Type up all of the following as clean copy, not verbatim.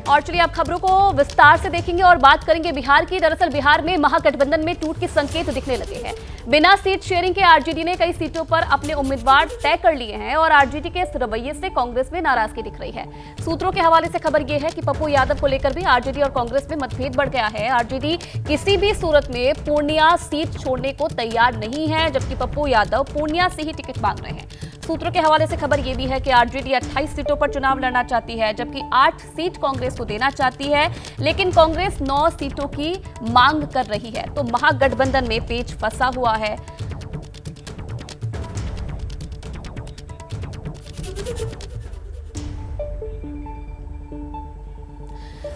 और चलिए अब खबरों को विस्तार से देखेंगे और बात करेंगे बिहार की। दरअसल बिहार में महागठबंधन में टूट के संकेत दिखने लगे हैं। बिना सीट शेयरिंग के आरजेडी ने कई सीटों पर अपने उम्मीदवार तय कर लिए हैं और आरजेडी के इस रवैये से कांग्रेस में नाराजगी दिख रही है। सूत्रों के हवाले से खबर यह है कि पप्पू यादव को लेकर भी आरजेडी और कांग्रेस में मतभेद बढ़ गया है। आरजेडी किसी भी सूरत में पूर्णिया सीट छोड़ने को तैयार नहीं है, जबकि पप्पू यादव पूर्णिया से ही टिकट मांग रहे हैं। सूत्रों के हवाले से खबर यह भी है कि आरजेडी 28 सीटों पर चुनाव लड़ना चाहती है, जबकि 8 सीट कांग्रेस को देना चाहती है, लेकिन कांग्रेस 9 सीटों की मांग कर रही है। तो महागठबंधन में पेच फंसा हुआ है।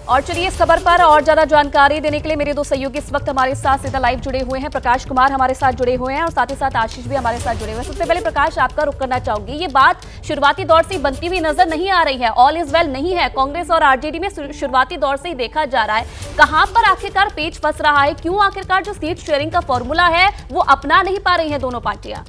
और चलिए इस खबर पर और ज्यादा जानकारी देने के लिए मेरे दो सहयोगी इस वक्त हमारे साथ सीधा लाइव जुड़े हुए हैं। प्रकाश कुमार हमारे साथ जुड़े हुए हैं और साथ ही साथ आशीष भी हमारे साथ जुड़े हुए हैं। सबसे पहले प्रकाश, आपका रुख करना चाहूंगी, ये बात शुरुआती दौर से बनती हुई नजर नहीं आ रही है। ऑल इज वेल नहीं है कांग्रेस और आरजेडी में, शुरुआती दौर से ही देखा जा रहा है। कहां पर आखिरकार पेच फंस रहा है? क्यों आखिरकार जो सीट शेयरिंग का फॉर्मूला है वो अपना नहीं पा रही है दोनों पार्टियां?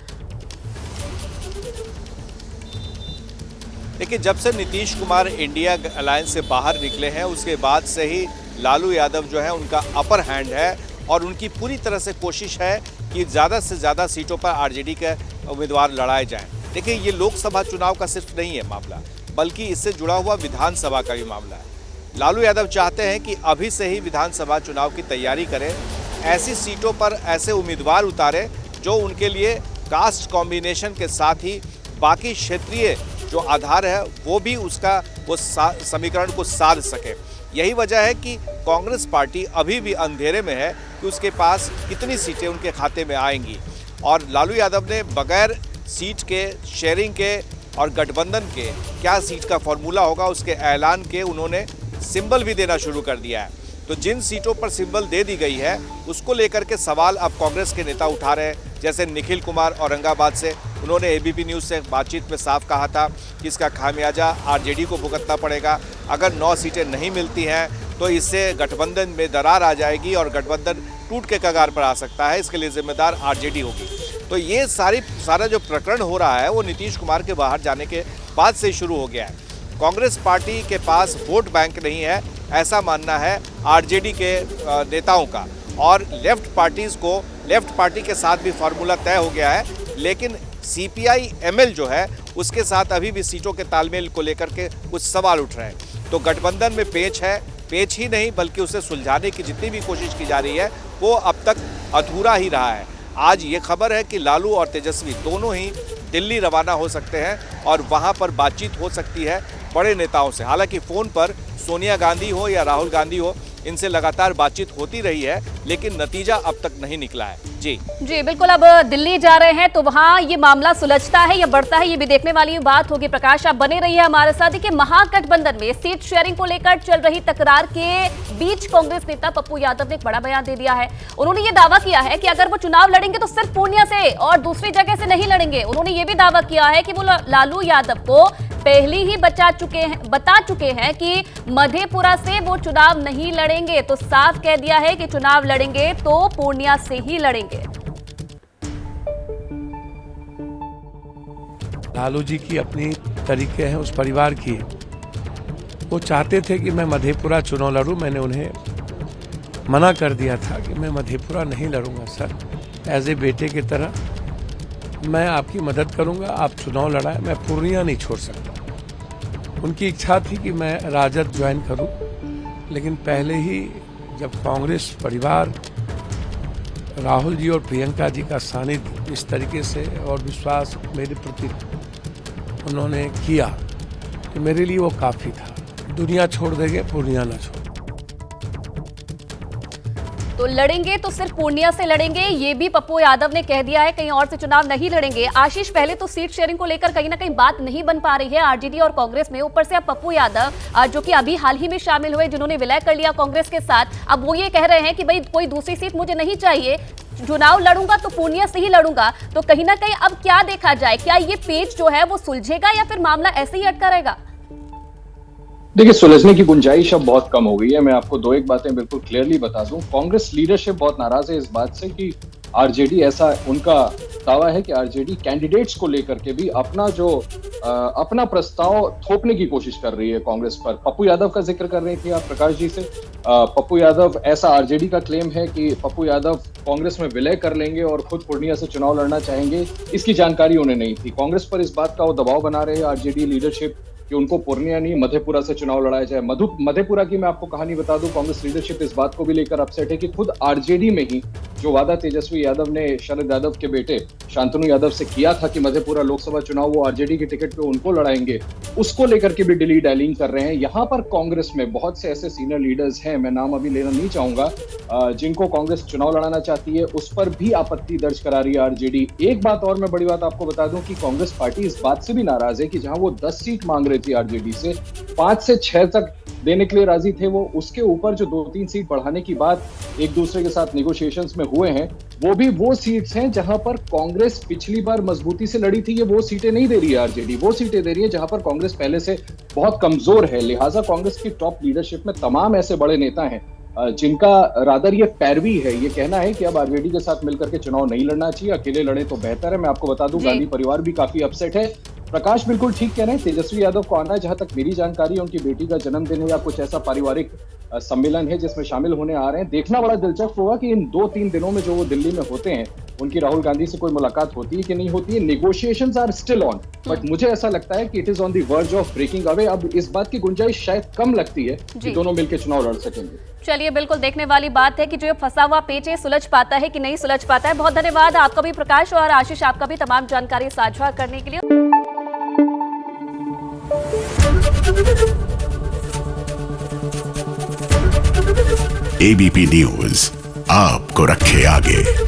देखिए, जब से नीतीश कुमार इंडिया अलायंस से बाहर निकले हैं उसके बाद से ही लालू यादव जो है उनका अपर हैंड है और उनकी पूरी तरह से कोशिश है कि ज़्यादा से ज़्यादा सीटों पर आरजेडी के उम्मीदवार लड़ाए जाएं। देखिए, ये लोकसभा चुनाव का सिर्फ नहीं है मामला, बल्कि इससे जुड़ा हुआ विधानसभा का भी मामला है। लालू यादव चाहते हैं कि अभी से ही विधानसभा चुनाव की तैयारी करें, ऐसी सीटों पर ऐसे उम्मीदवार उतारें जो उनके लिए कास्ट कॉम्बिनेशन के साथ ही बाकी क्षेत्रीय जो आधार है वो भी उसका वो समीकरण को साध सके। यही वजह है कि कांग्रेस पार्टी अभी भी अंधेरे में है कि उसके पास कितनी सीटें उनके खाते में आएंगी। और लालू यादव ने बगैर सीट के शेयरिंग के और गठबंधन के क्या सीट का फॉर्मूला होगा उसके ऐलान के उन्होंने सिंबल भी देना शुरू कर दिया है। तो जिन सीटों पर सिंबल दे दी गई है उसको लेकर के सवाल अब कांग्रेस के नेता उठा रहे हैं। जैसे निखिल कुमार औरंगाबाद से, उन्होंने एबीपी न्यूज़ से बातचीत में साफ कहा था कि इसका खामियाजा आरजेडी को भुगतना पड़ेगा। अगर 9 सीटें नहीं मिलती हैं तो इससे गठबंधन में दरार आ जाएगी और गठबंधन टूट के कगार पर आ सकता है। इसके लिए जिम्मेदार आरजेडी होगी। तो ये सारा जो प्रकरण हो रहा है वो नीतीश कुमार के बाहर जाने के बाद से शुरू हो गया है। कांग्रेस पार्टी के पास वोट बैंक नहीं है, ऐसा मानना है आरजेडी के नेताओं का। और लेफ्ट पार्टी के साथ भी फार्मूला तय हो गया है, लेकिन सीपीआई एमएल जो है उसके साथ अभी भी सीटों के तालमेल को लेकर के कुछ सवाल उठ रहे हैं। तो गठबंधन में पेच है, पेच ही नहीं बल्कि उसे सुलझाने की जितनी भी कोशिश की जा रही है वो अब तक अधूरा ही रहा है। आज ये खबर है कि लालू और तेजस्वी दोनों ही दिल्ली रवाना हो सकते हैं और वहाँ पर बातचीत हो सकती है बड़े नेताओं से। हालांकि फ़ोन पर सोनिया गांधी हो या राहुल गांधी हो, इनसे लगातार बातचीत होती रही है, लेकिन नतीजा अब तक नहीं निकला है। जी बिल्कुल। अब दिल्ली जा रहे हैं तो वहां ये मामला सुलझता है या बढ़ता है, ये भी देखने वाली बात होगी। प्रकाश, आप बने रहिए हमारे साथ। देखिए, महागठबंधन में सीट शेयरिंग को लेकर चल रही तकरार के बीच कांग्रेस नेता पप्पू यादव ने एक बड़ा बयान दे दिया है। उन्होंने ये दावा किया है कि अगर वो चुनाव लड़ेंगे तो सिर्फ पूर्णिया से और दूसरी जगह से नहीं लड़ेंगे। उन्होंने ये भी दावा किया है कि वो लालू यादव को पहले ही बता चुके हैं कि मधेपुरा से वो चुनाव नहीं लड़ेंगे। तो साफ कह दिया है कि चुनाव लड़ेंगे तो पूर्णिया से ही लड़ेंगे। लालू जी की अपनी तरीके हैं उस परिवार की। वो चाहते थे कि मैं मधेपुरा चुनाव लड़ूं। मैंने उन्हें मना कर दिया था कि मैं मधेपुरा नहीं लड़ूंगा सर, एज ए बेटे की तरह मैं आपकी मदद करूंगा, आप चुनाव लड़ाएं, मैं पूर्णिया नहीं छोड़ सकता। उनकी इच्छा थी कि मैं राजद ज्वाइन करूं, लेकिन पहले ही जब कांग्रेस परिवार राहुल जी और प्रियंका जी का सानिध्य इस तरीके से और विश्वास मेरे प्रति उन्होंने किया तो मेरे लिए वो काफ़ी था। दुनिया छोड़ देंगे, पूर्णिया ना छोड़। तो लड़ेंगे तो सिर्फ पूर्णिया से लड़ेंगे, ये भी पप्पू यादव ने कह दिया है, कहीं और से चुनाव नहीं लड़ेंगे। आशीष, पहले तो सीट शेयरिंग को लेकर कहीं ना कहीं बात नहीं बन पा रही है आरजेडी और कांग्रेस में। ऊपर से अब पप्पू यादव जो कि अभी हाल ही में शामिल हुए, जिन्होंने विलय कर लिया कांग्रेस के साथ, अब वो ये कह रहे हैं कि भाई कोई दूसरी सीट मुझे नहीं चाहिए, चुनाव लड़ूंगा तो पूर्णिया से ही लड़ूंगा। तो कहीं ना कहीं अब क्या देखा जाए, क्या ये पेच जो है वो सुलझेगा या फिर मामला ऐसे ही अटका रहेगा? देखिए, सुलझने की गुंजाइश अब बहुत कम हो गई है। मैं आपको 2-1 बातें बिल्कुल क्लियरली बता दूं। कांग्रेस लीडरशिप बहुत नाराज है इस बात से कि आरजेडी, ऐसा उनका दावा है कि आरजेडी कैंडिडेट्स को लेकर के भी अपना प्रस्ताव थोपने की कोशिश कर रही है कांग्रेस पर। पप्पू यादव का जिक्र कर रही थी आप प्रकाश जी से। पप्पू यादव, ऐसा आरजेडी का क्लेम है कि पप्पू यादव कांग्रेस में विलय कर लेंगे और खुद पूर्णिया से चुनाव लड़ना चाहेंगे। इसकी जानकारी उन्हें नहीं थी। कांग्रेस पर इस बात का वो दबाव बना रहे हैं आरजेडी लीडरशिप कि उनको पूर्णिया नहीं मधेपुरा से चुनाव लड़ाया जाए। मधेपुरा की मैं आपको कहानी बता दूं, कांग्रेस लीडरशिप इस बात को भी लेकर अपसेट है कि खुद आरजेडी में ही जो वादा तेजस्वी यादव ने शरद यादव के बेटे शांतनु यादव से किया था कि मधेपुरा लोकसभा चुनाव वो आरजेडी के टिकट पे उनको लड़ाएंगे, उसको लेकर के भी डिली डायलिंग कर रहे हैं। यहाँ पर कांग्रेस में बहुत से ऐसे सीनियर लीडर्स हैं, मैं नाम अभी लेना नहीं चाहूंगा, जिनको कांग्रेस चुनाव लड़ाना चाहती है, उस पर भी आपत्ति दर्ज करा रही है आरजेडी। एक बात और मैं बड़ी बात आपको बता दूं कि कांग्रेस पार्टी इस बात से भी नाराज है कि जहां वो 10 सीट मांग रही थी आरजेडी से, 5 से 6 तक देने के लिए राजी थे वो, उसके ऊपर जो 2-3 सीट बढ़ाने की बात एक दूसरे के साथ नेगोशिएशंस में हुए हैं, वो भी वो सीट्स हैं जहां पर कांग्रेस पिछली बार मजबूती से लड़ी थी। ये वो सीटें नहीं दे रही है आरजेडी, वो सीटें दे रही है जहां पर कांग्रेस पहले से बहुत कमजोर है। लिहाजा कांग्रेस की टॉप लीडरशिप में तमाम ऐसे बड़े नेता हैं जिनका रादर ये पैरवी है, ये कहना है कि अब आरजेडी के साथ मिलकर के चुनाव नहीं लड़ना चाहिए, अकेले लड़े तो बेहतर है। मैं आपको बता दूं, गांधी परिवार भी काफी अपसेट है। प्रकाश बिल्कुल ठीक कह रहे हैं, तेजस्वी यादव को आना, जहां तक मेरी जानकारी है, उनकी बेटी का जन्मदिन है या कुछ ऐसा पारिवारिक सम्मेलन है जिसमें शामिल होने आ रहे हैं। देखना बड़ा दिलचस्प होगा कि इन 2-3 दिनों में जो वो दिल्ली में होते हैं, उनकी राहुल गांधी से कोई मुलाकात होती है कि नहीं होती है। Negotiations are still on, but मुझे ऐसा लगता है कि it is on the verge of breaking away. अब इस बात की गुंजाइश शायद कम लगती है कि दोनों मिलकर चुनाव लड़ सकेंगे। चलिए, बिल्कुल देखने वाली बात है कि जो फंसा हुआ पेच है सुलझ पाता है कि नहीं सुलझ पाता है। बहुत धन्यवाद आपका भी प्रकाश, और आशीष आपका भी तमाम जानकारी साझा करने के लिए। एबीपी न्यूज आपको रखे आगे।